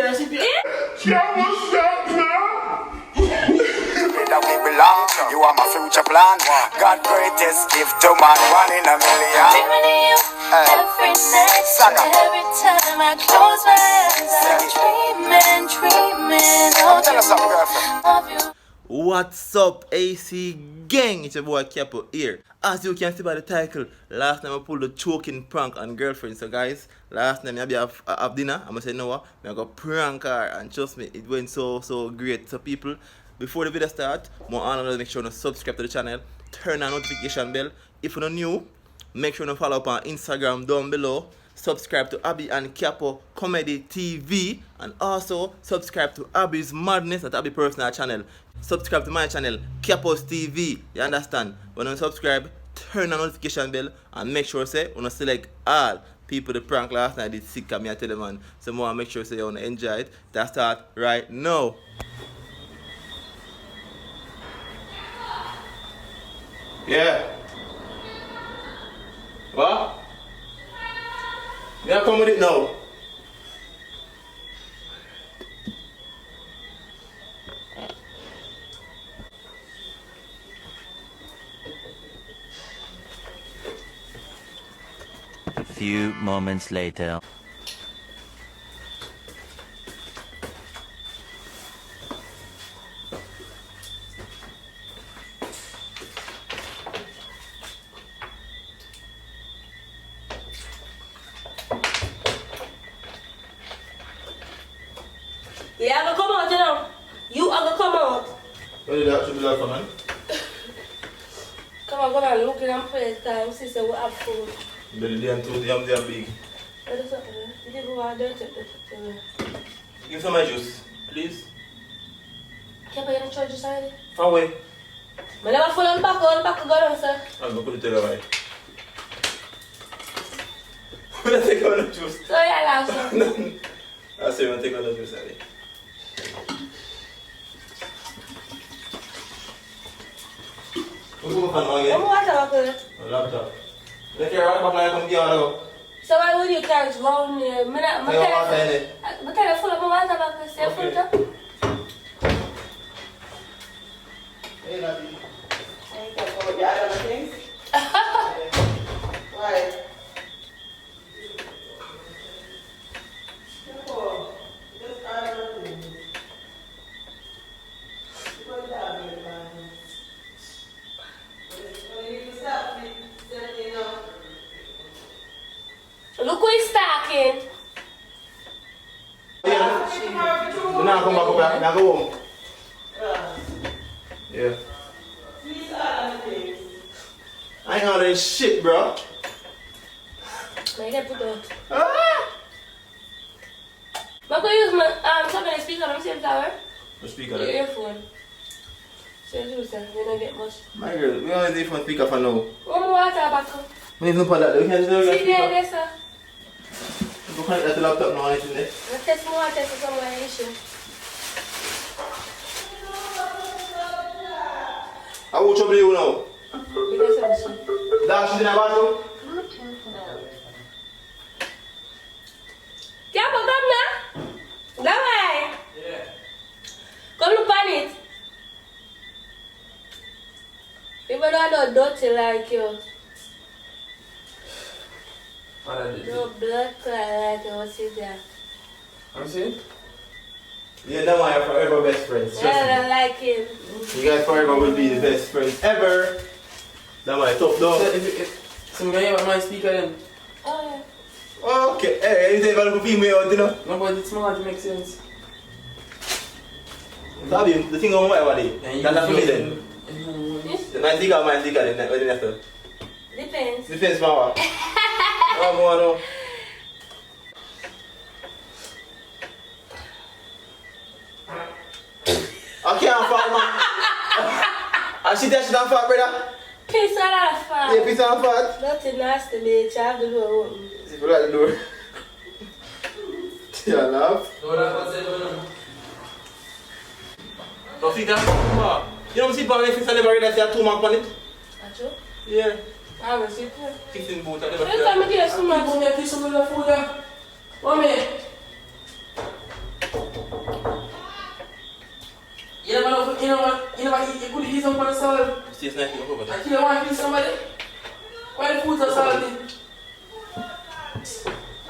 That we belong to. You are my future plan. God greatest gift to man, 1 in a million. Every night, every time I close my eyes, I'm dreaming of you. What's up, AC gang? It's your boy Capo here. As you can see by the title, last time I pulled the choking prank on girlfriend. So guys, last time I have dinner, I'm gonna say no, I got prank her, and trust me, it went so great. So people, before the video start, more honor, make sure to subscribe to the channel, turn on notification bell. If you're not new, make sure to follow up on Instagram down below. Subscribe to Abbi and Capo Comedy TV, and also subscribe to Abbi's Madness at Abbi personal channel. Subscribe to my channel, Capo's TV. You understand? When you subscribe, turn on notification bell and make sure say you select all. People the prank last night did sick of me, I tell them, man. So more make sure say you wanna enjoy it. That start right now. Yeah. What? Yeah, come with it now. A few moments later. Yeah, I'm gonna come out, you know. You are gonna come out. What did that should be like, man? Come on, look in my face time, sister, we have food. Belly damn too damn big. What is up, man? You didn't go out there, take the Give some my juice, please. Can't pay the charges already? Far away. I never full on back, go down, sir. I'm gonna put it to the right. I'm gonna take all the juice. So yeah, last one. No. I say I'm gonna take all the juice, Abbi. What's going on again? I'm water back there. A laptop. Let's get right back like I'm going to go. So why would you carry it round here? My telephone, I'm water back there. Stay full up. Hey, Abbi. Hey, Capo, you had other things? Why? Capo, just add other things. What is happening, man? When you stop setting up. Look who is talking. Yeah. Now come back up, now go home. Yeah. Please add other things. I ain't ordering shit, bro. I get put out. Ah! I'm gonna use my something speaker on the same tower. The speaker. Your earphone. So you sir, you don't get much. My girl, we only need for speaker for now. One water back up. We need no for that. We can't do that. See there, sir. We can't let the laptop now anything there. Let's test more test for somewhere issue. I will trouble you now. Because of the Dash in the bathroom. Capo, come now. Come on. Yeah. Come look on it. Even though I don't dirty like you. What I did? No blood clot like you sit there. I'm saying? Yeah, that one are forever best friends. Trust I me. don't like him. You guys forever will be the best friends ever. That one top dog. So we're going to have my speaker then? Oh Okay, hey, you say you're going to female out, you know? No, but it's small, it makes sense. Abbi, the thing on whatever day. That's for me then. yeah. The nice thing my sticker then, what do you have to? Depends. Depends, mama. Oh, no. I can't fart, man. I see that shit on fart, brother. Piss on that fart. Yeah, piece on fart. Nothing nasty, bitch. I have the door open. See if you like the door. Yeah, laugh. No, that's what's it. Don't see that? You don't see Barney since I never read that there are 2 marks on it? Achoo? Yeah. I haven't seen it. 16 boots, I never Every time I get so much. Mommy, please, some of the food there. Mommy. put the ease up on the salt. See, it's nice to go over I kill one piece somebody. Why the food's so salty?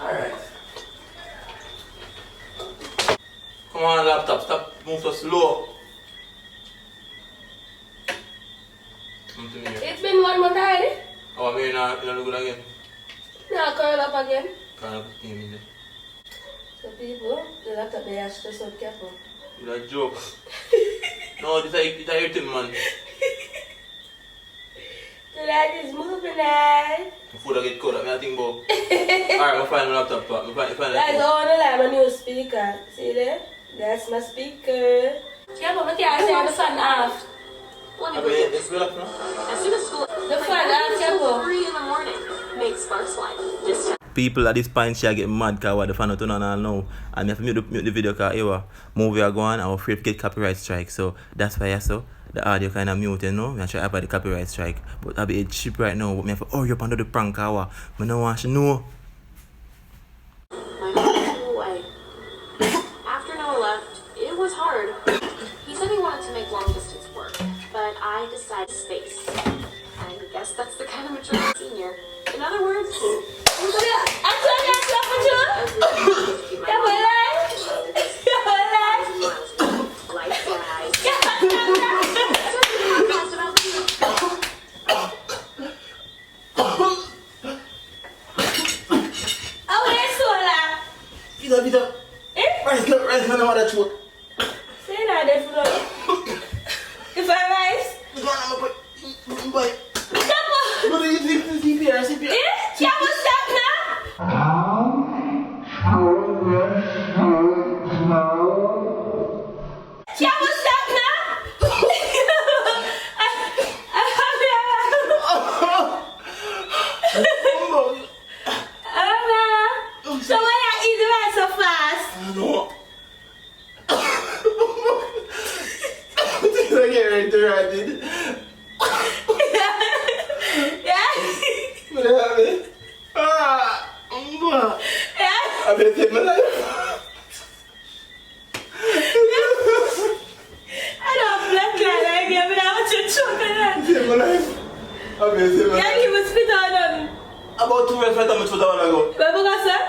Alright. Come on, laptop, stop moving so slow. Come to me here. It's been 1 month already. Oh, I mean, you're not good again. Now curl up again. Can't put him in there. So people, the laptop they ask us so careful. You're a joke. No, this is a hurting, man. So that is moving that. The food I get cold, I think about. Alright, I'm find my laptop. That's all the line, my new speaker. See there? That's my speaker. Yeah, but we can't say the fan off. I mean, it's good enough now. As soon as school The fan off, careful. 3 in the morning makes Sparks Life this time. People at this point, she get mad because what the fan out on all now. And I have to mute the video because ever movie are going, I'm afraid to get copyright strike. So that's why I saw the audio kind of mute, you know. I try to avoid the copyright strike. But I'll be cheap right now. But I have to hurry up and do the prank hour. I don't want to know. My mom flew away. After Noah left, it was hard. He said he wanted to make long distance work, but I decided space. I guess that's the kind of mature senior. In other words, Rice, man, I want that choke. Say that, definitely. If I rise, come on. No, you see here. Yeah, what's that now? Yeah, what's that now? So why you eat the rice so fast? No. I get ready to ride it. Yeah? What happened? Yeah? I've been saving my life. I don't black like you, but I want you to choke on that. Saving my life. I've been saving my Yeah, life. you will spit on them. About 2 minutes later, I'm going to go. Remember that, sir?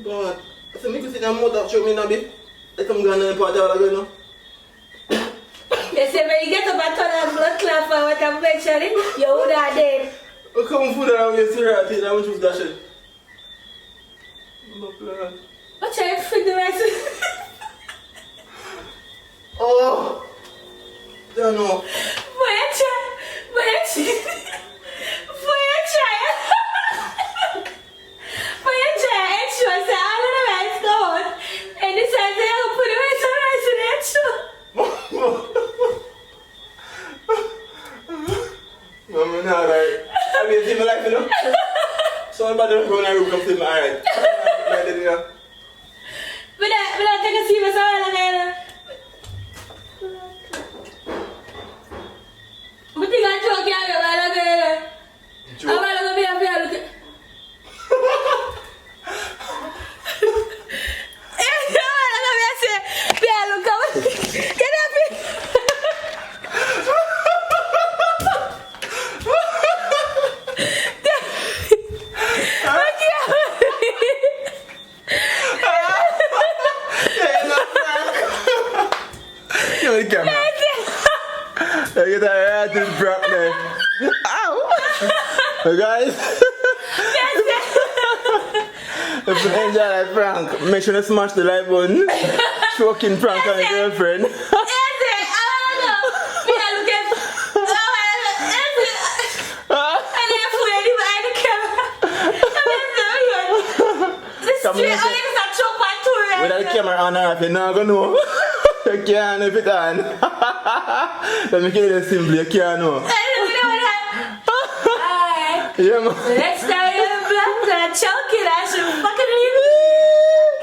God. So me go sit down more show me Abbi. Let them go and party all again now. They say when you get up and turn on blood clot for what I'm mentioning, you would have dead. Oh, come food around here, see right here. I want to dash it. What you feed the rest? Oh. Don't know. Boy, you try. Boy, you try. Extra, say all of the rice go out. And this time they will put the rest of the rice in the extra. No, I'm not alright. I've been saving my life, you know. Somebody don't run a room, come save me, alright. But I take a serious all again. But you got joke here, while again. I'm going to be a fair look. The camera. I get that right in front there. Ow! So guys, if you enjoy that prank, make sure to smash the like button. CH0KING prank on your girlfriend. Without the camera on or off, you're not gonna know. You can't if it on. Let me get it simply, you can't know. Yeah, man. Next time you're black, that CH0KING, I should fucking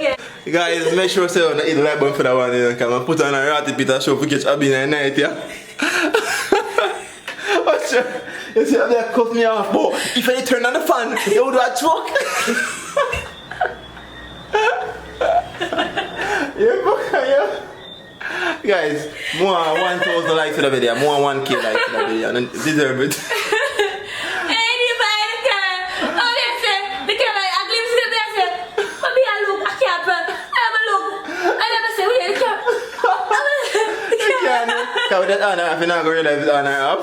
leave. Guys, make sure to hit the like button for that one. You know, come and put on a ratty Peter show for catch Abbi in the night, yeah? What's your... You see how they cut me off, but if I turn on the fan, you would do a choke. Yeah, fuck, yeah. Guys, more 1,000 likes for the video, more 1K likes for the video, and deserve it. Anybody can. Oh, yes, the camera, I glimpse the blessing. But me, I look, I can't, I have a look. I never say, wait, the camera. Because with that honor, if you're not going to realize it's honor up.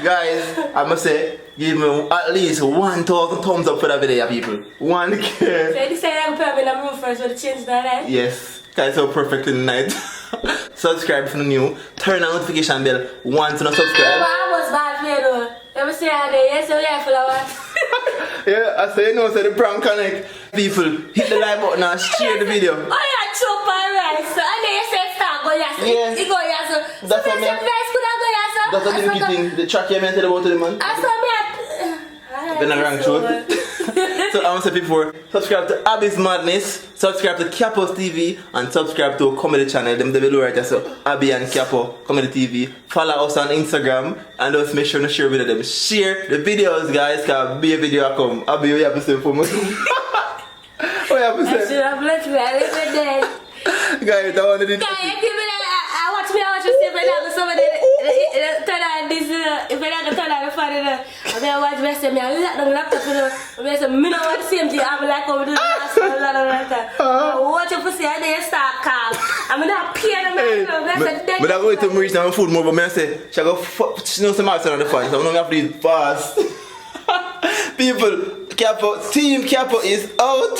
Guys, I must say, give me at least 1,000 thumbs up for that video, people. 1K. So you decided I'm going to put in the room first with the change that, right? Yes, guys, so perfect in the night. Subscribe for the new. Turn on notification bell once you not subscribe. I was bad for you, though. Let me say that, yes, so yeah, for the Yeah, I say no, so the prank connect. People, hit the like button and share the video. Oh, yeah, chop and rice. So, and then you say start go, yes. Yeah. It go, yes. That's so, what I mean. rice could have go, yes. That's what the thing, the track you mentioned about to the man. I saw me Then I rang through. So I want to say before, subscribe to Abbi's Madness, subscribe to Capo's TV, and subscribe to our comedy channel. Them the below right there, so Abbi and Capo Comedy TV. Follow us on Instagram and just make sure to share with them. Share the videos, guys, cause be a video come. Abbi, what you have to say for me? What you have to I should say? have left me a little dead. Guys, I wanted it. Guys, give me that. I watch you see if I have somebody turn on this, if I have turn on the phone, I'm going to watch the rest of me. I lock the laptop, I'm going to say, I don't want the same thing. I'm like, I'm doing that. Watch you for see, I didn't start calm. I'm not paying them. But I go to reach down food more, but I say, she go, she knows some outside on the phone, so I'm not going to have to do it fast. People, Capo, Team Capo is out.